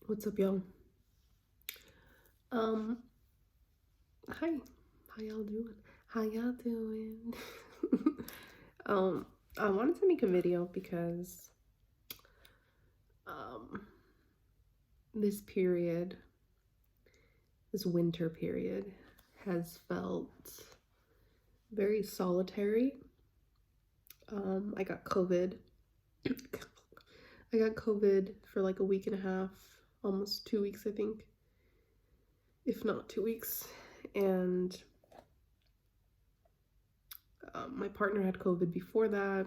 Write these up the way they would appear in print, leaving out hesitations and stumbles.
What's up, y'all? Um, Hi. How y'all doing? How y'all doing? um, I wanted to make a video because um this period, this winter period, has felt very solitary. I got COVID. I got COVID for like a week and a half, almost 2 weeks, I think, if not 2 weeks. And my partner had COVID before that,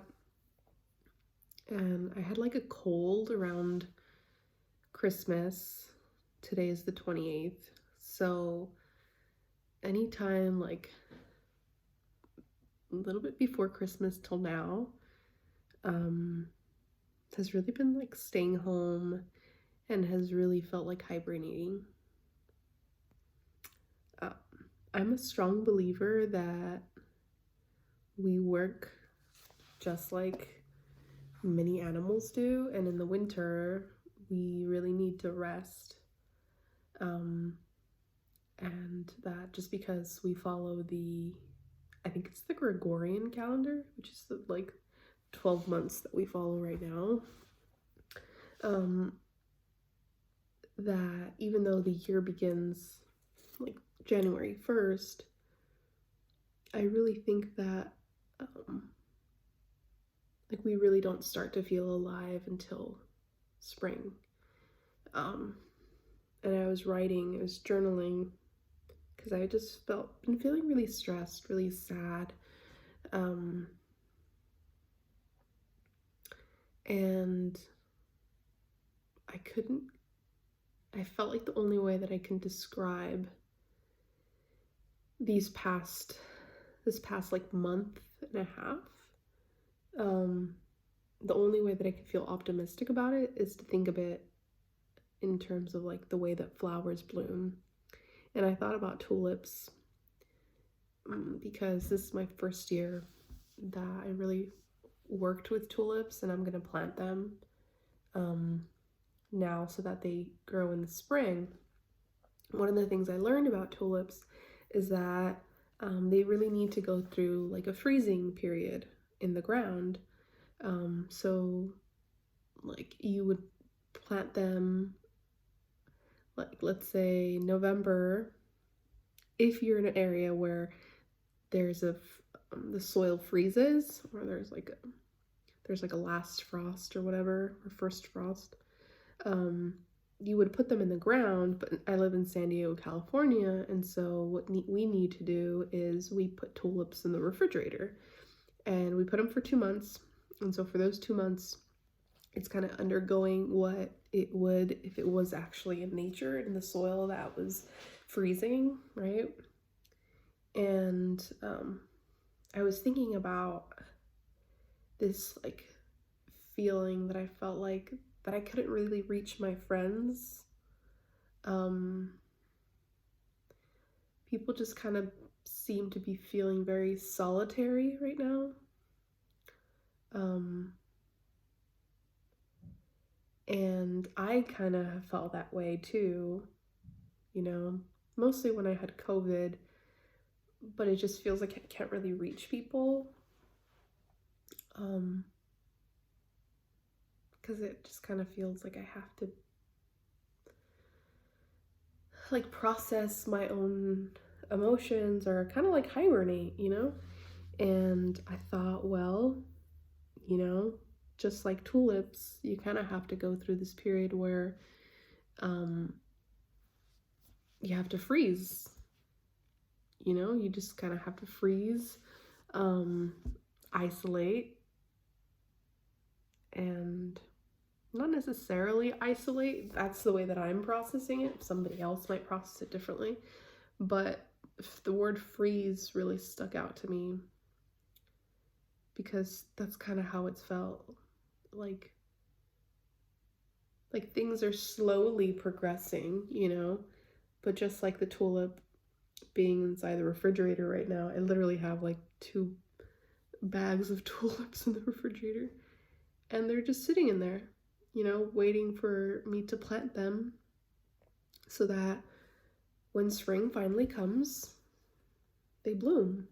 and I had like a cold around Christmas. Today is the 28th. So anytime like a little bit before Christmas till now, um, has really been like staying home and has really felt like hibernating. Uh, I'm a strong believer that we work just like many animals do, and in the winter, we really need to rest. And that just because we follow I think it's the Gregorian calendar, which is the like 12 months that we follow right now, that even though the year begins like January 1st, I really think that like we really don't start to feel alive until spring. And I was journaling, because I just been feeling really stressed, really sad. And I felt like the only way that I can describe this past like month and a half, the only way that I can feel optimistic about it is to think of it in terms of like the way that flowers bloom. And I thought about tulips, because this is my first year that I really worked with tulips, and I'm gonna plant them now so that they grow in the spring. One of the things I learned about tulips is that they really need to go through like a freezing period in the ground. So like you would plant them like, let's say November, if you're in an area where there's the soil freezes, or there's like a last frost or whatever, or first frost, you would put them in the ground. But I live in San Diego, California, and so what we need to do is we put tulips in the refrigerator, and we put them for 2 months. And so for those 2 months, it's kind of undergoing what it would if it was actually in nature, in the soil that was freezing, right? And I was thinking about this like feeling that I felt like that I couldn't really reach my friends. People just kind of seem to be feeling very solitary right now. And I kind of felt that way too, mostly when I had COVID, but it just feels like I can't really reach people. Because it just kind of feels like I have to like process my own emotions, or kind of like hibernate, And I thought, well, just like tulips, you kind of have to go through this period where you have to freeze. You just kind of have to freeze, isolate, and not necessarily isolate. That's the way that I'm processing it. Somebody else might process it differently. But the word freeze really stuck out to me, because that's kind of how it's felt. Like things are slowly progressing, but just like the tulip being inside the refrigerator right now, I literally have like 2 bags of tulips in the refrigerator, and they're just sitting in there, waiting for me to plant them so that when spring finally comes, they bloom.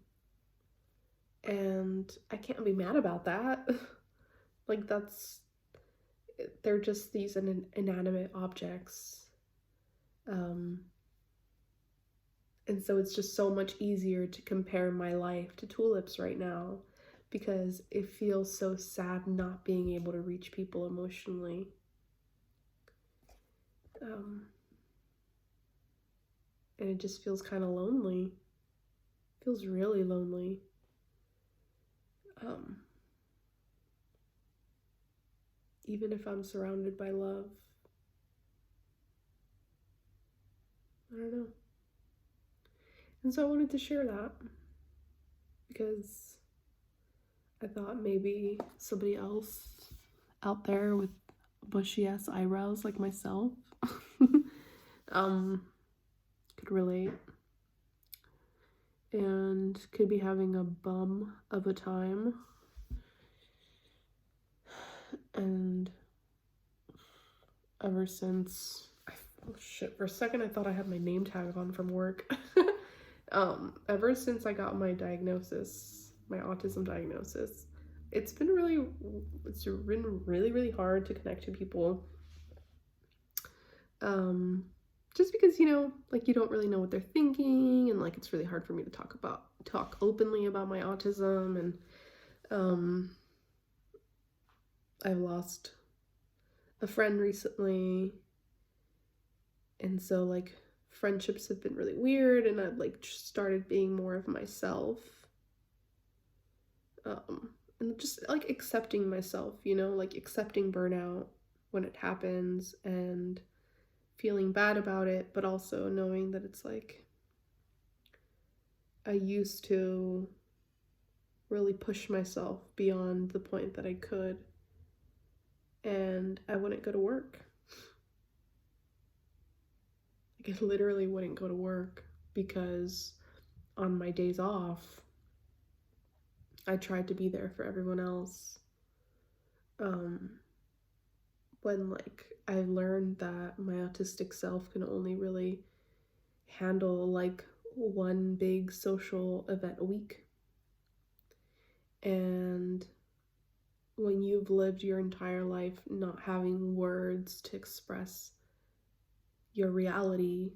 And I can't be mad about that. Like, they're just these inanimate objects. And so it's just so much easier to compare my life to tulips right now, because it feels so sad not being able to reach people emotionally. And it just feels kind of lonely. It feels really lonely. Even if I'm surrounded by love. I don't know. And so I wanted to share that because I thought maybe somebody else out there with bushy ass eyebrows like myself could relate and could be having a bum of a time. And ever since, oh shit, for a second I thought I had my name tag on from work. Ever since I got my diagnosis, my autism diagnosis, it's been really hard to connect to people. Just because, like, you don't really know what they're thinking, and like it's really hard for me to talk openly about my autism. And I've lost a friend recently, and so like friendships have been really weird, and I've like started being more of myself, and just like accepting myself, like accepting burnout when it happens and feeling bad about it, but also knowing that it's like I used to really push myself beyond the point that I could, and I wouldn't go to work. Like, I literally wouldn't go to work because on my days off, I tried to be there for everyone else. When like I learned that my autistic self can only really handle like one big social event a week. And when you've lived your entire life not having words to express your reality,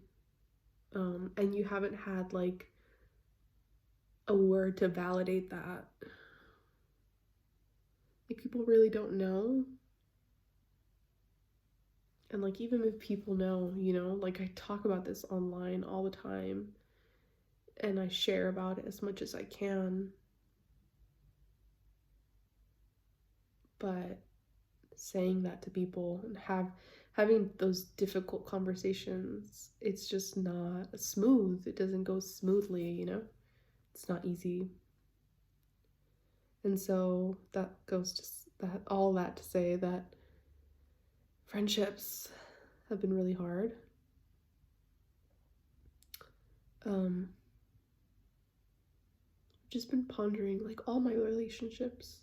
and you haven't had like a word to validate that, like, people really don't know. And like, even if people know, like, I talk about this online all the time and I share about it as much as I can, but saying that to people and having those difficult conversations, it's just not smooth. It doesn't go smoothly, it's not easy. And so that goes to all that to say that friendships have been really hard. Just been pondering like all my relationships,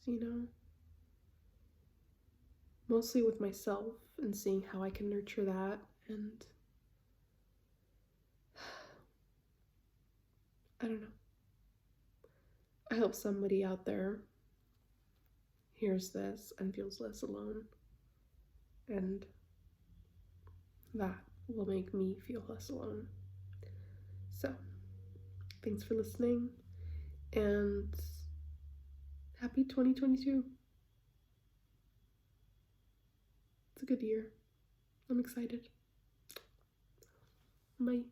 mostly with myself, and seeing how I can nurture that. And I don't know. I hope somebody out there hears this and feels less alone, and that will make me feel less alone. So, thanks for listening, and happy 2022. It's a good year. I'm excited. Bye.